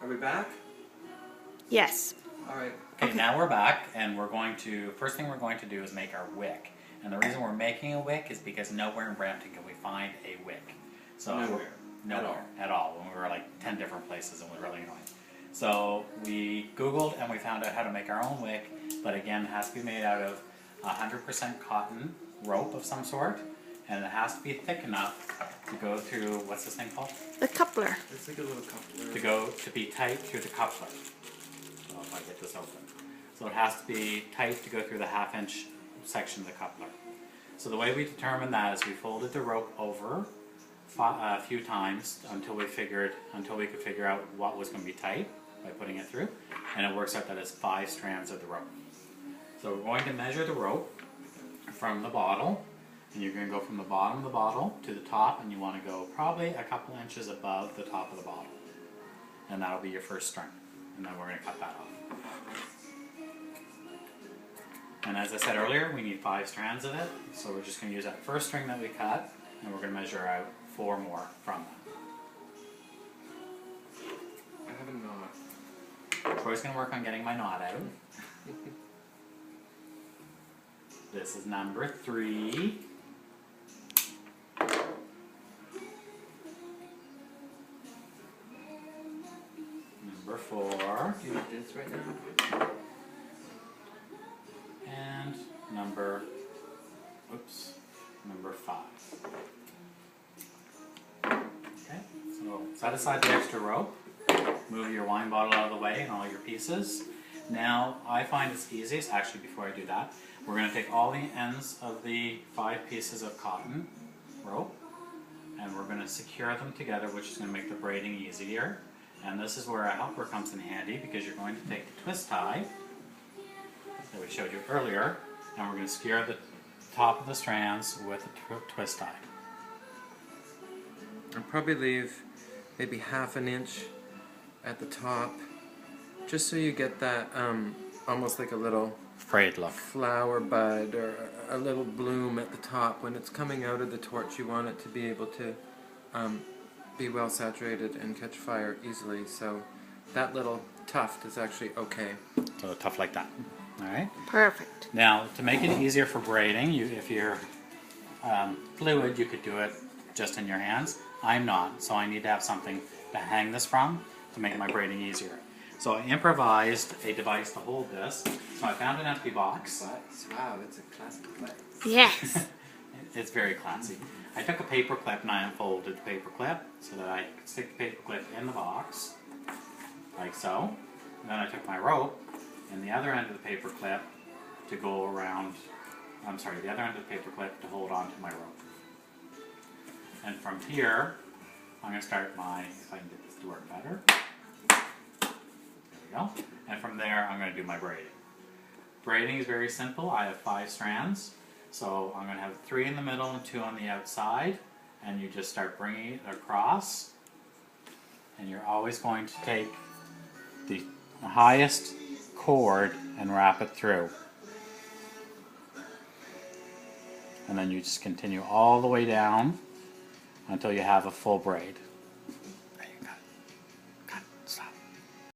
we back? Yes. Alright. Okay, now we're back, and first thing we're going to do is make our wick. And the reason we're making a wick is because nowhere in Brampton can we find a wick. So nowhere at all. When we were like 10 different places, and it was really annoying. So we Googled and we found out how to make our own wick, but again, it has to be made out of 100% cotton rope of some sort, and it has to be thick enough to go through, what's this thing called? The coupler. It's like a little coupler. To be tight through the coupler. So if I get this open. So it has to be tight to go through the 1/2-inch section of the coupler. So the way we determined that is we folded the rope over a few times until we could figure out what was going to be tight by putting it through, and it works out that it's 5 strands of the rope. So we're going to measure the rope from the bottle, and you're going to go from the bottom of the bottle to the top, and you want to go probably a couple inches above the top of the bottle, and that'll be your first string, and then we're going to cut that off. And as I said earlier, we need 5 strands of it, so we're just going to use that first string that we cut, and we're going to measure out 4 more from that. I have a knot. Troy's going to work on getting my knot out. This is number 3. Number 4. Do you need this right now? And number 5. Okay, so set aside the extra rope. Move your wine bottle out of the way and all your pieces. Now, I find it's easiest, actually before I do that, we're going to take all the ends of the 5 pieces of cotton rope, and we're going to secure them together, which is going to make the braiding easier. And this is where a helper comes in handy, because you're going to take the twist tie that we showed you earlier, and we're going to secure the top of the strands with a twist tie. I'll probably leave maybe 1/2 inch at the top, just so you get that almost like a little Frayed look. flower bud or a little bloom at the top. When it's coming out of the torch, you want it to be able to be well saturated and catch fire easily, so that little tuft is actually okay. So tough like that. Alright? Perfect. Now, to make it easier for braiding, if you're fluid, you could do it just in your hands. I'm not, so I need to have something to hang this from to make my braiding easier. So I improvised a device to hold this. So I found an empty box. Wow, that's a classic flex. Yes. It's very classy. I took a paper clip and I unfolded the paper clip so that I could stick the paper clip in the box, like so. And then I took my rope and the other end of the paper clip to go around, the other end of the paper clip to hold on to my rope. And from here, I'm going to start if I can get this to work better. There we go. And from there, I'm going to do my braiding. Braiding is very simple. I have 5 strands. So I'm going to have 3 in the middle and 2 on the outside. And you just start bringing it across. And you're always going to take the highest cord and wrap it through. And then you just continue all the way down until you have a full braid.